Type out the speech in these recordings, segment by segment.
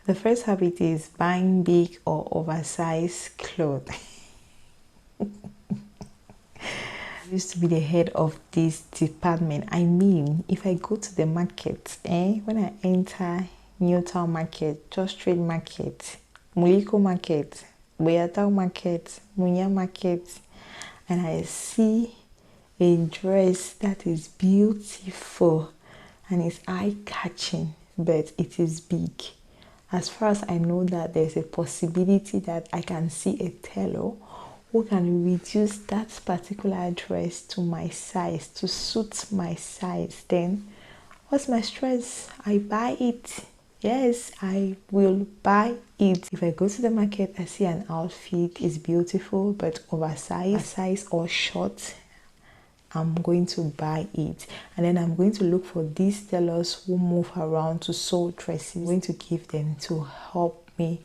The first habit is buying big or oversized clothes. I used to be the head of this department. I mean, if I go to the market, when I enter Newtown Market, Just Trade Market, Muliko Market, Boyatao Market, Munya Market, and I see a dress that is beautiful and it's eye-catching, but it is big. As far as I know that there's a possibility that I can see a tailor who can reduce that particular dress to my size, to suit my size, then what's my stress? I buy it. Yes, I will buy it. If I go to the market, I see an outfit is beautiful but oversized or short, I'm going to buy it. And then I'm going to look for these tailors who move around to sew dresses. I'm going to give them to help me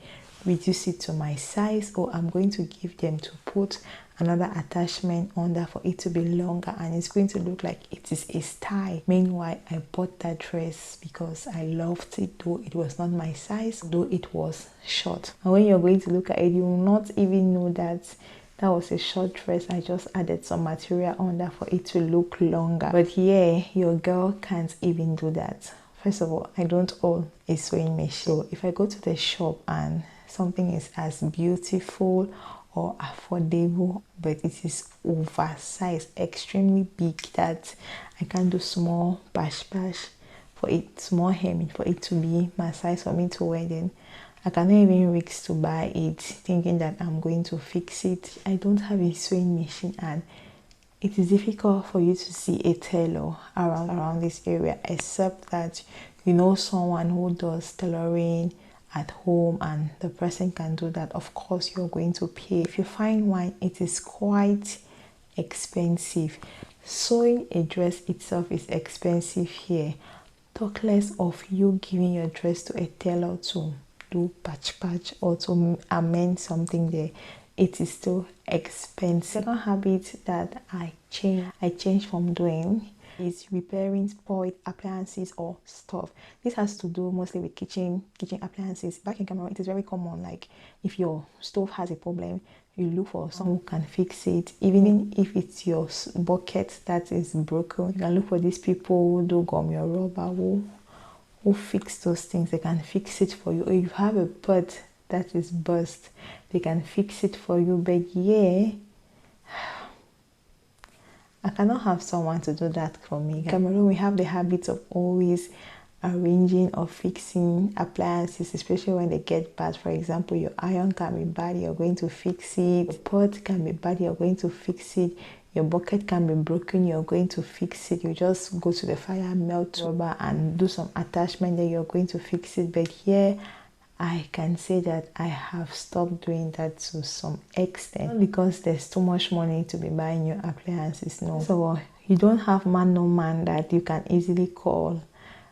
reduce it to my size, or I'm going to give them to put another attachment under for it to be longer, and it's going to look like it is a style. Meanwhile, I bought that dress because I loved it, though it was not my size, though it was short. And when you're going to look at it, you will not even know that that was a short dress. I just added some material under for it to look longer. But yeah, your girl can't even do that. First of all, I don't own a sewing machine. So if I go to the shop and something is as beautiful or affordable, but it is oversized, extremely big, that I can do small bash for it, small hemming for it to be my size for me to wear, then I cannot even risk to buy it thinking that I'm going to fix it. I don't have a sewing machine, and it is difficult for you to see a tailor around this area, except that you know someone who does tailoring at home and the person can do that. Of course, you're going to pay. If you find one, it is quite expensive. Sewing a dress itself is expensive here. Talk less of you giving your dress to a tailor to do patch or to amend something there. It is still expensive. Second habit that I changed from doing is repairing spoiled appliances or stuff. This has to do mostly with kitchen appliances. Back in Cameroon, it is very common, like if your stove has a problem, you look for someone who can fix it. Even if it's your bucket that is broken, you can look for these people who do gum your rubber, who fix those things. They can fix it for you. Or if you have a pot that is burst, they can fix it for you. But yeah, I cannot have someone to do that for me. In Cameroon, we have the habit of always arranging or fixing appliances, especially when they get bad. For example, your iron can be bad, you're going to fix it. Your pot can be bad, you're going to fix it. Your bucket can be broken, you're going to fix it. You just go to the fire, melt rubber and do some attachment, then you're going to fix it. But here, I can say that I have stopped doing that to some extent. Not because there's too much money to be buying new appliances, no. So you don't have no man that you can easily call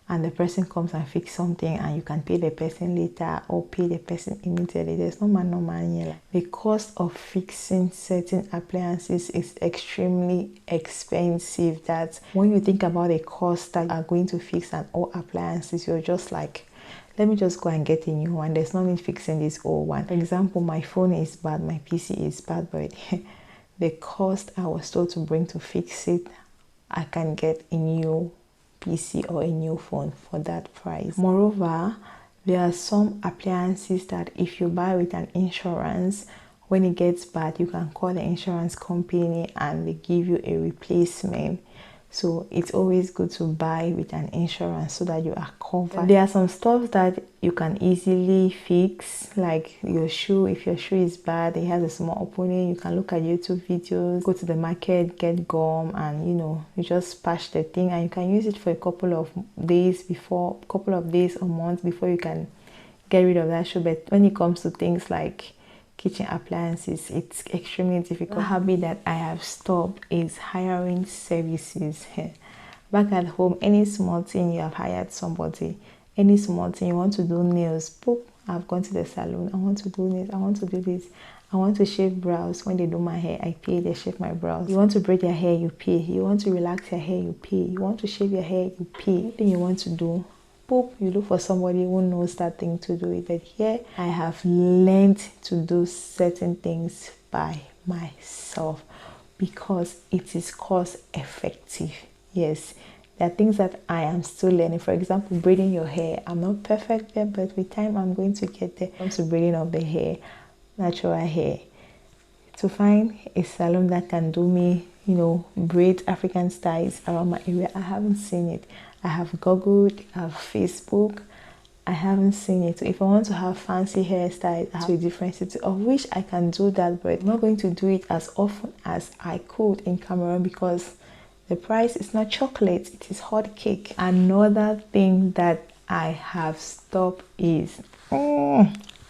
and the person comes and fix something and you can pay the person later or pay the person immediately. There's no man here. The cost of fixing certain appliances is extremely expensive, that when you think about the cost that you are going to fix an old appliances, you're just like, let me just go and get a new one. There's no need fixing this old one. For example, my phone is bad, my PC is bad, but the cost I was told to bring to fix it, I can get a new PC or a new phone for that price. Moreover, there are some appliances that if you buy with an insurance, when it gets bad, you can call the insurance company and they give you a replacement. So it's always good to buy with an insurance so that you are covered. There are some stuff that you can easily fix, like your shoe. If your shoe is bad, it has a small opening, you can look at YouTube videos, go to the market, get gum, and you just patch the thing, and you can use it for a couple of days or months before you can get rid of that shoe. But when it comes to things like kitchen appliances, it's extremely difficult. A habit that I have stopped is hiring services. Back at home, any small thing you have hired somebody, any small thing you want to do nails, boop, I've gone to the salon, I want to do nails, I want to do this, I want to shave brows. When they do my hair, I pay, they shave my brows. You want to braid your hair, you pay. You want to relax your hair, you pay. You want to shave your hair, you pay. Anything you want to do, boop, you look for somebody who knows that thing to do it. But here I have learned to do certain things by myself because it is cost effective. Yes, there are things that I am still learning. For example, braiding your hair. I'm not perfect there, but with time I'm going to get there. When it comes to braiding of the hair, natural hair, to find a salon that can do me, braid African styles around my area, I haven't seen it. I have Googled, I have Facebook, I haven't seen it. So if I want to have fancy hairstyles, I have a different city, of which I can do that, but I'm not going to do it as often as I could in Cameroon because the price is not chocolate, it is hot cake. Another thing that I have stopped is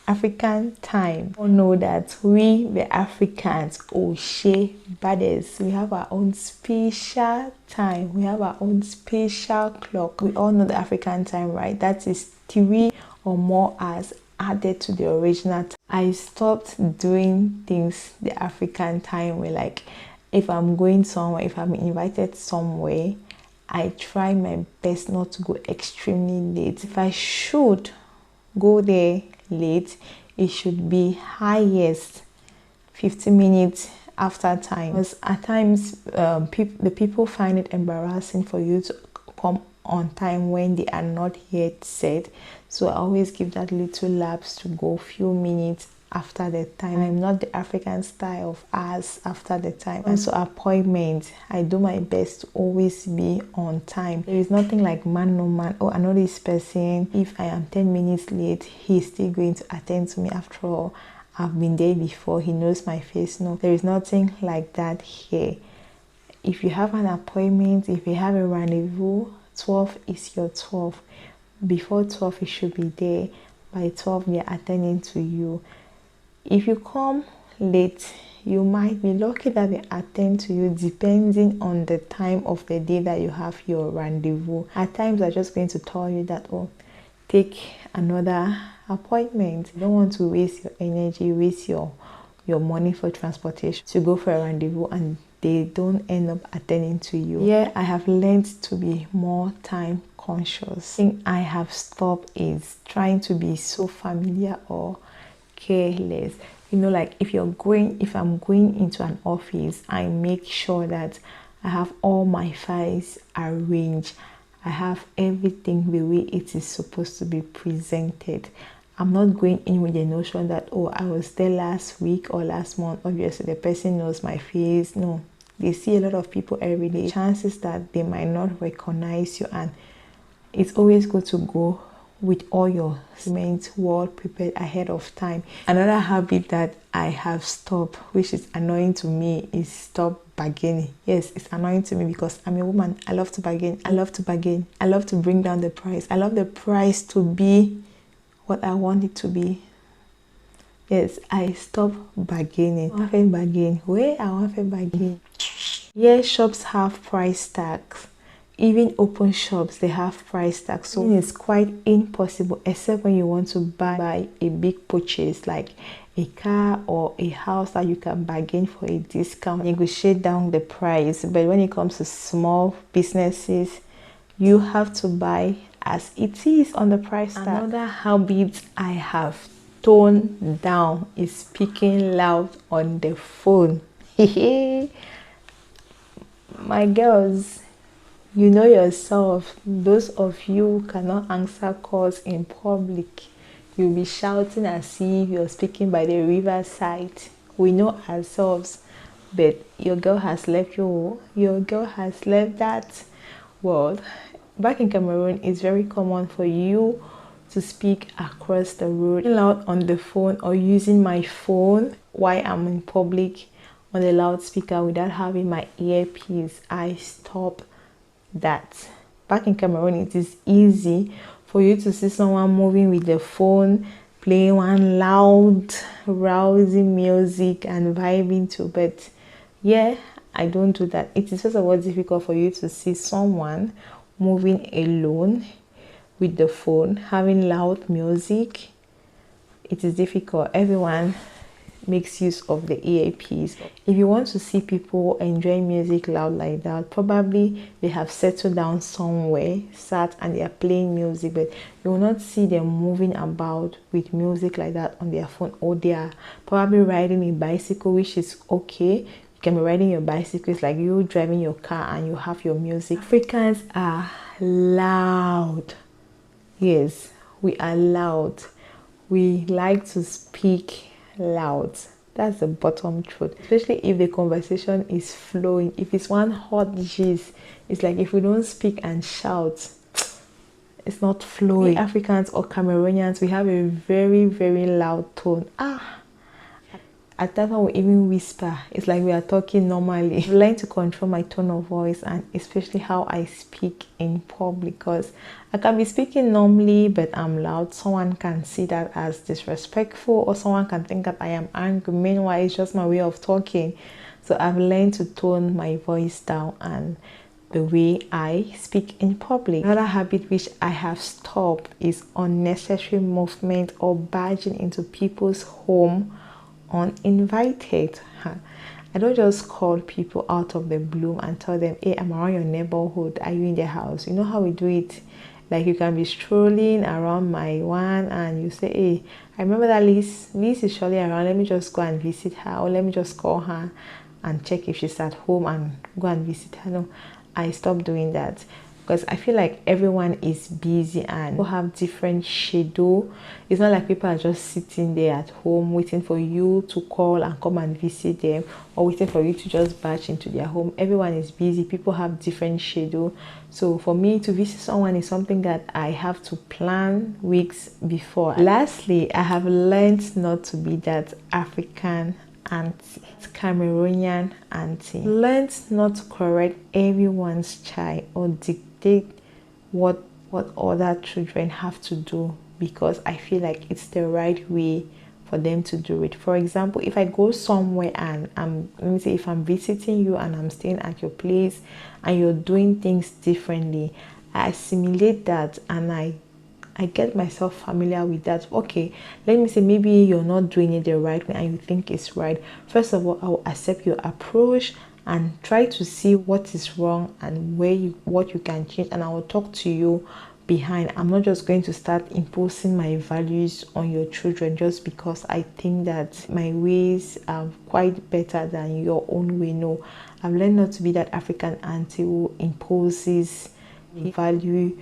African time. We all know that we, the Africans, Oshe Bades, we have our own special time. We have our own special clock. We all know the African time, right? That is 3 or more hours added to the original time. I stopped doing things the African time way. Like if I'm going somewhere, if I'm invited somewhere, I try my best not to go extremely late. If I should go there late, it should be highest 15 minutes after time, because at times the people find it embarrassing for you to come on time when they are not yet set. So I always give that little lapse to go few minutes after the time. I'm not the African style of hours after the time. And so appointments, I do my best to always be on time. There is nothing like man no man. Oh, I know this person, if I am 10 minutes late, he's still going to attend to me. After all, I've been there before, he knows my face. No, there is nothing like that here. If you have an appointment, if you have a rendezvous, 12 is your 12. Before 12, you should be there. By 12, they are attending to you. If you come late, you might be lucky that they attend to you depending on the time of the day that you have your rendezvous. At times, they're just going to tell you that, oh, take another appointment. You don't want to waste your energy, waste your money for transportation to go for a rendezvous and they don't end up attending to you. Yeah, I have learned to be more time conscious. The thing I have stopped is trying to be so familiar or careless. Like if I'm going into an office, I make sure that I have all my files arranged. I have everything the way it is supposed to be presented. I'm not going in with the notion that, oh, I was there last week or last month. Obviously, the person knows my face. No, they see a lot of people every day. Chances that they might not recognize you, and it's always good to go with all your documents well prepared ahead of time. Another habit that I have stopped, which is annoying to me, is stop bargaining. Yes, it's annoying to me because I'm a woman. I love to bargain. I love to bargain. I love to bring down the price. I love the price to be what I want it to be. Yes, I stop bargaining. I want to bargain. Where I want to bargain. Yeah, shops have price tags. Even open shops, they have price tags. So it's quite impossible, except when you want to buy a big purchase like a car or a house that you can bargain for a discount, negotiate down the price. But when it comes to small businesses, you have to buy as it is on the price tag. Another habit I have toned down is speaking loud on the phone. My girls, you know yourself, those of you who cannot answer calls in public, you'll be shouting as if you're speaking by the riverside. We know ourselves, but your girl has left you. Your girl has left that world. Back in Cameroon, it's very common for you to speak across the road, loud on the phone, or using my phone while I'm in public on the loudspeaker without having my earpiece. I stop that. Back in Cameroon, it is easy for you to see someone moving with the phone, playing one loud, rousing music and vibing to. But yeah, I don't do that. It is first of all difficult for you to see someone moving alone with the phone, having loud music. It is difficult. Everyone makes use of the earpiece. If you want to see people enjoying music loud like that, probably they have settled down somewhere, sat, and they are playing music, but you will not see them moving about with music like that on their phone, or they are probably riding a bicycle, which is okay. You can be riding your bicycle. It's like you driving your car and you have your music. Africans are loud. Yes, we are loud. We like to speak loud. That's the bottom truth, especially if the conversation is flowing. If it's one hot gist, it's like if we don't speak and shout, it's not flowing. We Africans or Cameroonians, we have a very, very loud tone. At that time we even whisper. It's like we are talking normally. I've learned to control my tone of voice, and especially how I speak in public, because I can be speaking normally but I'm loud. Someone can see that as disrespectful, or someone can think that I am angry. Meanwhile, it's just my way of talking. So I've learned to tone my voice down and the way I speak in public. Another habit which I have stopped is unnecessary movement or barging into people's home uninvited. I don't just call people out of the blue and tell them, hey, I'm around your neighborhood, are you in the house? You know how we do it? Like, you can be strolling around my one and you say, hey, I remember that Liz is surely around, let me just go and visit her, or let me just call her and check if she's at home and go and visit her. No, I stopped doing that, because I feel like everyone is busy and people have different schedule. It's not like people are just sitting there at home waiting for you to call and come and visit them, or waiting for you to just barge into their home. Everyone is busy. People have different schedule. So for me to visit someone is something that I have to plan weeks before. Lastly, I have learned not to be that African auntie, Cameroonian auntie. Learned not to correct everyone's child or dictate what other children have to do, because I feel like it's the right way for them to do it. For example, if I go somewhere and let me say if I'm visiting you and I'm staying at your place and you're doing things differently, I assimilate that and I get myself familiar with that. Okay, let me say maybe you're not doing it the right way and you think it's right. First of all, I will accept your approach and try to see what is wrong and what you can change, and I will talk to you behind. I'm not just going to start imposing my values on your children just because I think that my ways are quite better than your own way. No, I've learned not to be that African auntie who imposes value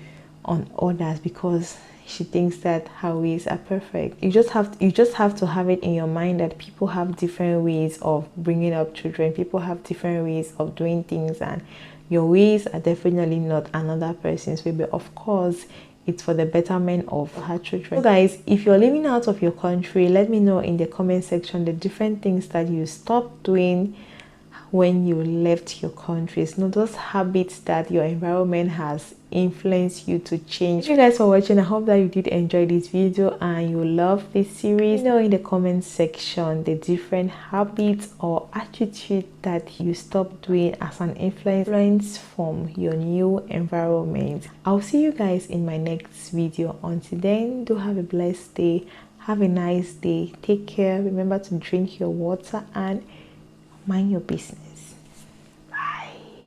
on others because she thinks that her ways are perfect. You just have to have it in your mind that people have different ways of bringing up children. People have different ways of doing things, and your ways are definitely not another person's way, but of course it's for the betterment of her children. So guys, if you're living out of your country, let me know in the comment section the different things that you stopped doing when you left your countries. Know those habits that your environment has influenced you to change. Thank you guys for watching. I hope that you did enjoy this video and you love this series. Let me know in the comment section the different habits or attitude that you stopped doing as an influence from your new environment. I'll see you guys in my next video. Until then, do have a blessed day. Have a nice day. Take care. Remember to drink your water and mind your business.